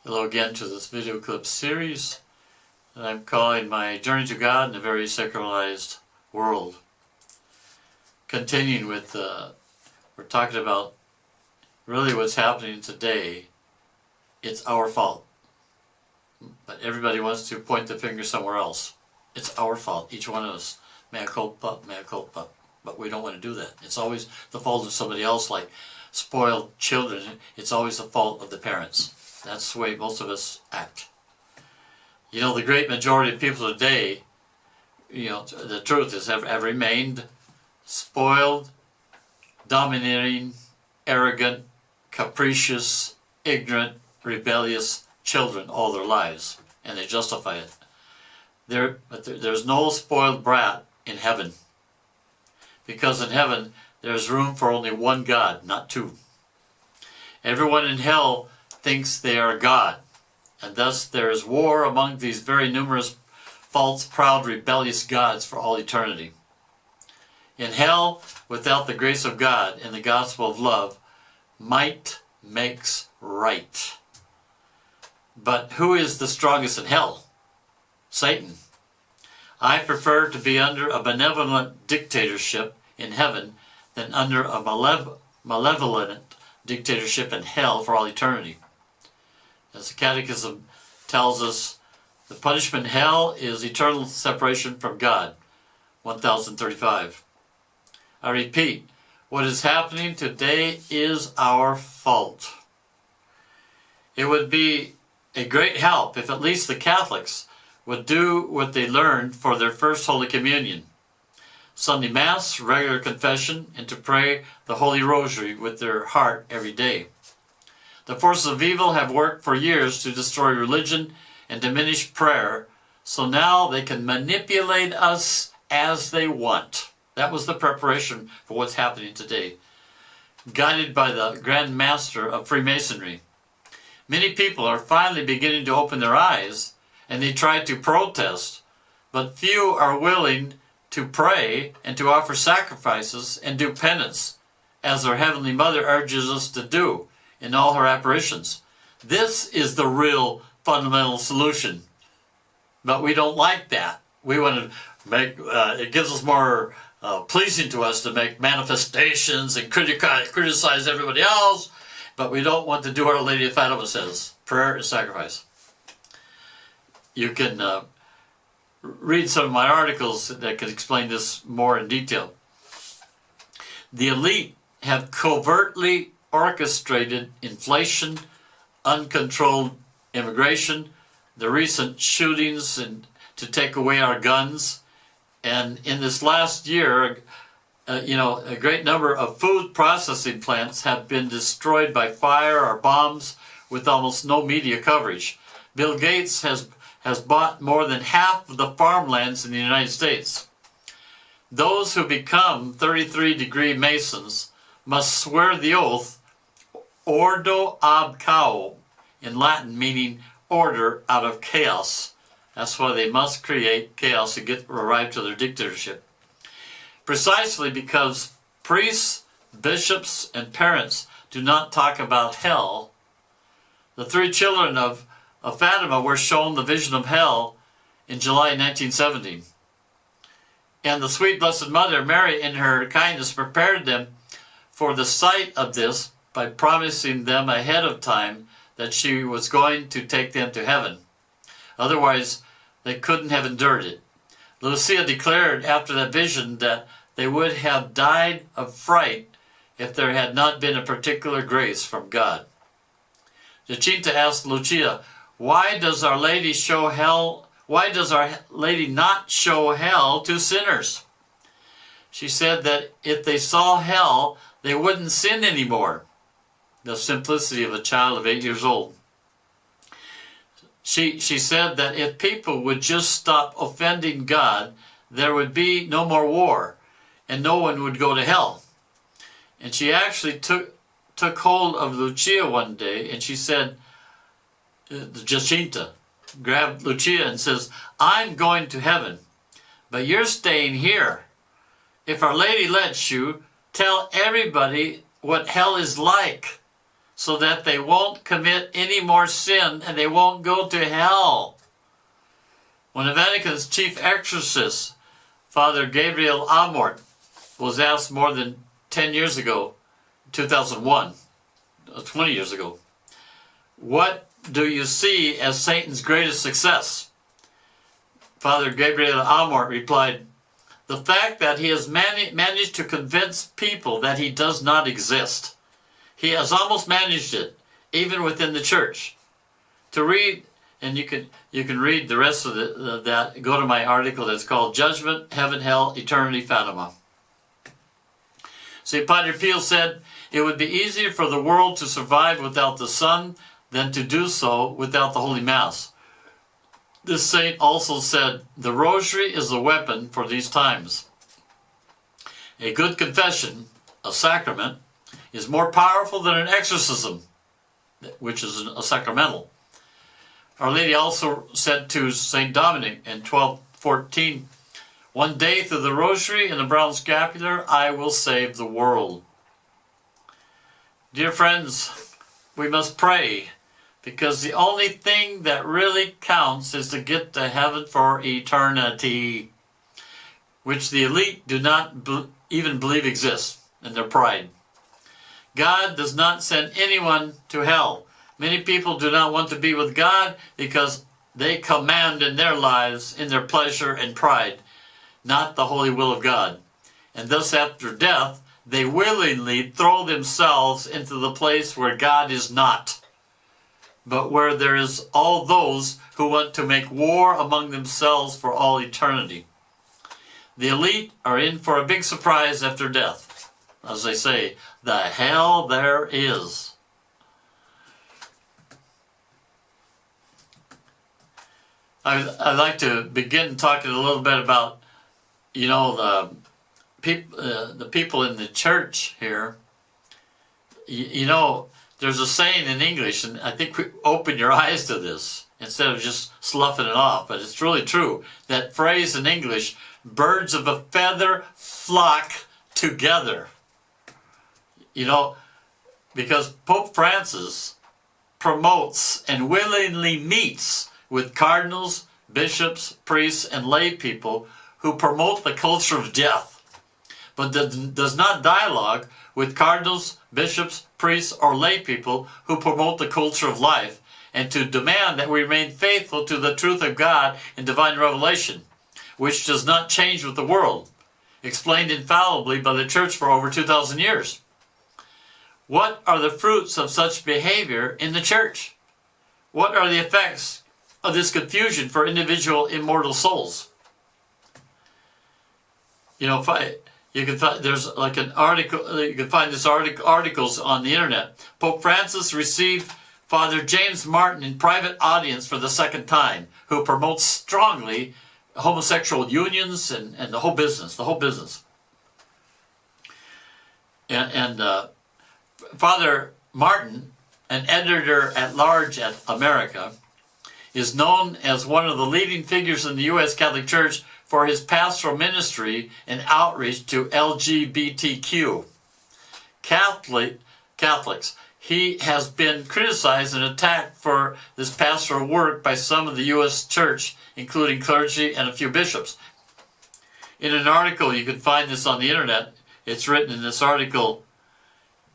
Hello again to this video clip series that I'm calling My Journey to God in a Very Secularized World. Continuing with, we're talking about really what's happening today. It's our fault. But everybody wants to point the finger somewhere else. It's our fault, each one of us. Mea culpa, mea culpa. But we don't want to do that. It's always the fault of somebody else, like spoiled children. It's always the fault of the parents. That's the way most of us act. You know, the great majority of people today, the truth is, have remained spoiled, domineering, arrogant, capricious, ignorant, rebellious children all their lives, and they justify it. There's no spoiled brat in heaven, because in heaven there's room for only one God, not two. Everyone in hell thinks they are God, and thus there is war among these very numerous false, proud, rebellious gods for all eternity. In hell, without the grace of God and the gospel of love, might makes right. But who is the strongest in hell? Satan. I prefer to be under a benevolent dictatorship in heaven than under a malevolent dictatorship in hell for all eternity. As the Catechism tells us, the punishment in hell is eternal separation from God. 1035. I repeat, what is happening today is our fault. It would be a great help if at least the Catholics would do what they learned for their first Holy Communion: Sunday Mass, regular confession, and to pray the Holy Rosary with their heart every day. The forces of evil have worked for years to destroy religion and diminish prayer, so now they can manipulate us as they want. That was the preparation for what's happening today, guided by the Grand Master of Freemasonry. Many people are finally beginning to open their eyes, and they try to protest, but few are willing to pray and to offer sacrifices and do penance, as our Heavenly Mother urges us to do in all her apparitions. This is the real fundamental solution. But we don't like that. We want to make, it gives us more pleasing to us to make manifestations and criticize everybody else, but we don't want to do what Our Lady of Fatima says: prayer and sacrifice. You can read some of my articles that can explain this more in detail. The elite have covertly orchestrated inflation, uncontrolled immigration, the recent shootings and to take away our guns, and in this last year, a great number of food processing plants have been destroyed by fire or bombs with almost no media coverage. Bill Gates has bought more than half of the farmlands in the United States. Those who become 33-degree Masons must swear the oath Ordo ab Chaos, in Latin meaning order out of chaos. That's why they must create chaos to arrive to their dictatorship. Precisely because priests, bishops, and parents do not talk about hell, the three children of Fatima were shown the vision of hell in July 1970. And the sweet Blessed Mother, Mary, in her kindness, prepared them for the sight of this by promising them ahead of time that she was going to take them to heaven. Otherwise, they couldn't have endured it. Lucia declared after that vision that they would have died of fright if there had not been a particular grace from God. Jacinta asked Lucia, why does Our Lady show hell? Why does Our Lady not show hell to sinners? She said that if they saw hell, they wouldn't sin anymore. The simplicity of a child of 8 years old. She said that if people would just stop offending God, there would be no more war, and no one would go to hell. And she actually took hold of Lucia one day, and she said, Jacinta grabbed Lucia and says, I'm going to heaven, but you're staying here. If Our Lady lets you, tell everybody what hell is like, so that they won't commit any more sin and they won't go to hell. When the Vatican's chief exorcist, Father Gabriel Amort, was asked more than 10 years ago, 2001, 20 years ago, what do you see as Satan's greatest success? Father Gabriel Amort replied, the fact that he has managed to convince people that he does not exist. He has almost managed it, even within the church. To read, and you can read the rest of that, go to my article that's called Judgment, Heaven, Hell, Eternity, Fatima. St. Padre Pio said, it would be easier for the world to survive without the sun than to do so without the Holy Mass. This saint also said, the rosary is a weapon for these times. A good confession, a sacrament, is more powerful than an exorcism, which is a sacramental. Our Lady also said to St. Dominic in 1214, one day through the rosary and the brown scapular, I will save the world. Dear friends, we must pray, because the only thing that really counts is to get to heaven for eternity, which the elite do not even believe exists in their pride. God does not send anyone to hell. Many people do not want to be with God because they command in their lives, in their pleasure and pride, not the holy will of God. And thus after death, they willingly throw themselves into the place where God is not, but where there is all those who want to make war among themselves for all eternity. The elite are in for a big surprise after death. As they say, the hell there is. I'd like to begin talking a little bit about, the people in the church here. There's a saying in English, and I think we open your eyes to this instead of just sloughing it off, but it's really true. That phrase in English, birds of a feather flock together. Because Pope Francis promotes and willingly meets with cardinals, bishops, priests, and lay people who promote the culture of death, but does not dialogue with cardinals, bishops, priests, or lay people who promote the culture of life, and to demand that we remain faithful to the truth of God in divine revelation, which does not change with the world, explained infallibly by the church for over 2,000 years. What are the fruits of such behavior in the church? What are the effects of this confusion for individual immortal souls? You can find, there's like an article, you can find this articles on the internet. Pope Francis received Father James Martin in private audience for the second time, who promotes strongly homosexual unions and the whole business, And Father Martin, an editor-at-large at America, is known as one of the leading figures in the U.S. Catholic Church for his pastoral ministry and outreach to LGBTQ Catholics. He has been criticized and attacked for this pastoral work by some of the U.S. Church, including clergy and a few bishops. In an article, you can find this on the internet, it's written in this article,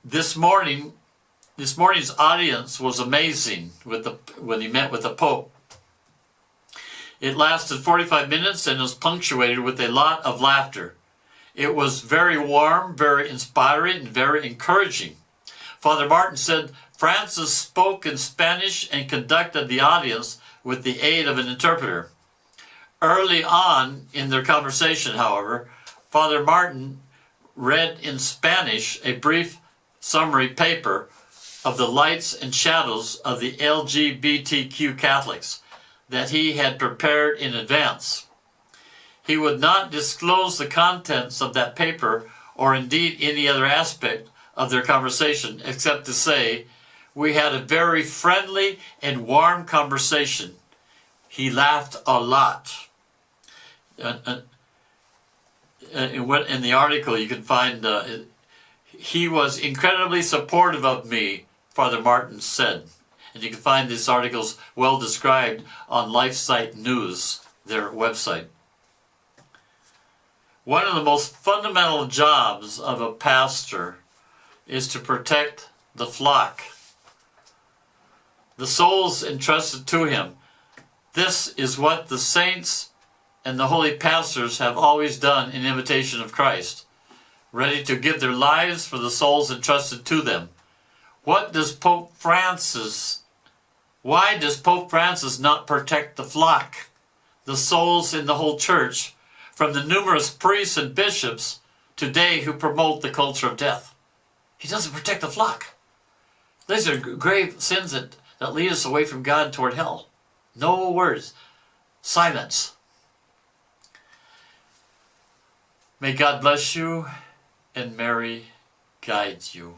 this morning's audience was amazing when he met with the Pope. It lasted 45 minutes and was punctuated with a lot of laughter. It was very warm, very inspiring, and very encouraging. Father Martin said Francis spoke in Spanish and conducted the audience with the aid of an interpreter. Early on in their conversation, however, Father Martin read in Spanish a brief summary paper of the lights and shadows of the LGBTQ Catholics that he had prepared in advance. He would not disclose the contents of that paper or indeed any other aspect of their conversation except to say, we had a very friendly and warm conversation. He laughed a lot. In the article you can find, he was incredibly supportive of me Father Martin said. And you can find these articles well described on LifeSite News, their website. One of the most fundamental jobs of a pastor is to protect the flock, the souls entrusted to him. This is what the saints and the holy pastors have always done in imitation of Christ, ready to give their lives for the souls entrusted to them. Why does Pope Francis not protect the flock, the souls in the whole church, from the numerous priests and bishops today who promote the culture of death? He doesn't protect the flock. These are grave sins that lead us away from God toward hell. No words. Silence. May God bless you and Mary guide you.